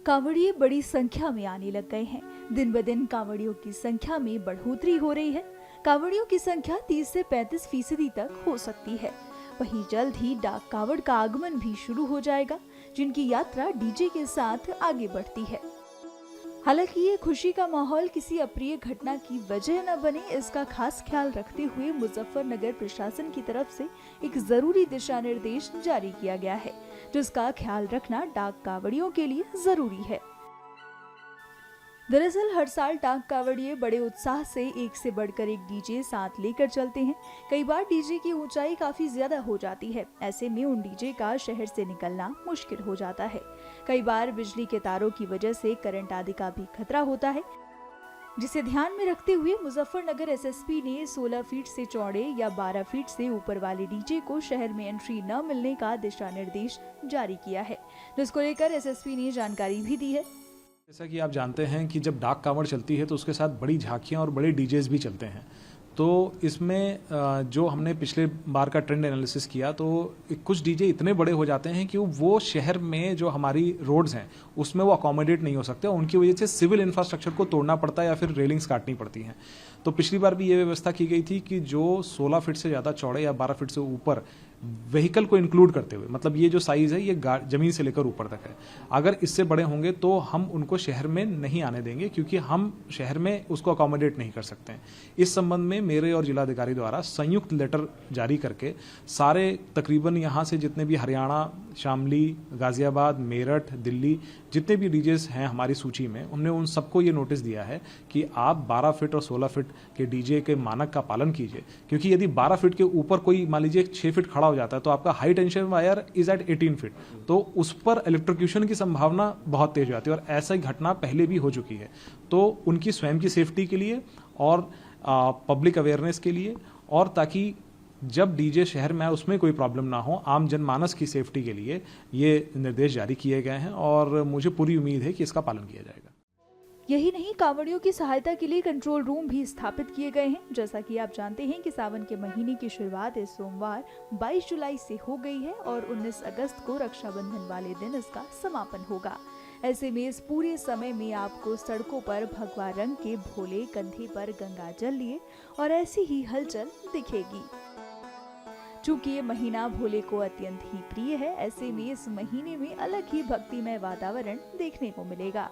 कांवड़िए बड़ी संख्या में आने लग गए हैं। दिन ब दिन कांवड़ियों की संख्या में बढ़ोतरी हो रही है। कांवड़ियों की संख्या 30 से 35% तक हो सकती है। वहीं जल्द ही डाक कांवड़ का आगमन भी शुरू हो जाएगा, जिनकी यात्रा डीजे के साथ आगे बढ़ती है। हालांकि ये खुशी का माहौल किसी अप्रिय घटना की वजह न बने, इसका खास ख्याल रखते हुए मुजफ्फरनगर प्रशासन की तरफ से एक जरूरी दिशा निर्देश जारी किया गया है, जिसका ख्याल रखना डाक कांवड़ियों के लिए जरूरी है। दरअसल हर साल डाक कांवड़िए बड़े उत्साह से एक से बढ़कर एक डीजे साथ लेकर चलते हैं। कई बार डीजे की ऊंचाई काफी ज्यादा हो जाती है। ऐसे में उन डीजे का शहर से निकलना मुश्किल हो जाता है। कई बार बिजली के तारों की वजह से करंट आदि का भी खतरा होता है, जिसे ध्यान में रखते हुए मुजफ्फरनगर एसएसपी ने 16 फीट से चौड़े या 12 फीट से ऊपर वाले डीजे को शहर में एंट्री न मिलने का दिशा निर्देश जारी किया है, जिसको लेकर एसएसपी ने जानकारी भी दी है। जैसा कि आप जानते हैं कि जब डाक कांवड़ चलती है तो उसके साथ बड़ी झांकियां और बड़े डीजेस भी चलते हैं। तो इसमें जो हमने पिछले बार का ट्रेंड एनालिसिस किया तो कुछ डीजे इतने बड़े हो जाते हैं कि वो शहर में जो हमारी रोड्स हैं उसमें वो अकोमोडेट नहीं हो सकते। उनकी वजह से सिविल इंफ्रास्ट्रक्चर को तोड़ना पड़ता है या फिर रेलिंग्स काटनी पड़ती हैं। तो पिछली बार भी ये व्यवस्था की गई थी कि जो 16 फीट से ज़्यादा चौड़े या 12 फीट से ऊपर व्हीकल को इंक्लूड करते हुए, मतलब ये जो साइज़ है ये जमीन से लेकर ऊपर तक है, अगर इससे बड़े होंगे तो हम उनको शहर में नहीं आने देंगे, क्योंकि हम शहर में उसको अकोमोडेट नहीं कर सकते हैं। इस संबंध में मेरे और जिलाधिकारी द्वारा संयुक्त लेटर जारी करके सारे तकरीबन यहाँ से जितने भी हरियाणा, शामली, गाजियाबाद, मेरठ, दिल्ली जितने भी डीजेस हैं हमारी सूची में, हमने उन सबको ये नोटिस दिया है कि आप 12 फीट और 16 फीट के डीजे के मानक का पालन कीजिए। क्योंकि यदि 12 फीट के ऊपर कोई मान लीजिए 6 फीट खड़ा हो जाता है तो आपका high tension wire is at 18 feet, तो उस पर इलेक्ट्रोक्यूशन की संभावना बहुत तेज हो जाती है और ऐसी घटना पहले भी हो चुकी है। तो उनकी स्वयं की सेफ्टी के लिए और पब्लिक अवेयरनेस के लिए, और ताकि जब डीजे शहर में आए उसमें कोई प्रॉब्लम ना हो, आम जनमानस की सेफ्टी के लिए ये निर्देश जारी किए गए हैं और मुझे पूरी उम्मीद है कि इसका पालन किया जाएगा। यही नहीं, कांवड़ियों की सहायता के लिए कंट्रोल रूम भी स्थापित किए गए हैं। जैसा कि आप जानते हैं कि सावन के महीने की शुरुआत इस सोमवार 22 जुलाई से हो गई है और 19 अगस्त को रक्षाबंधन वाले दिन इसका समापन होगा। ऐसे में इस पूरे समय में आपको सड़कों पर भगवा रंग के भोले कंधे पर गंगा जल लिए और ऐसी ही हलचल दिखेगी। चूंकि ये महीना भोले को अत्यंत ही प्रिय है, ऐसे में इस महीने में अलग ही भक्तिमय वातावरण देखने को मिलेगा।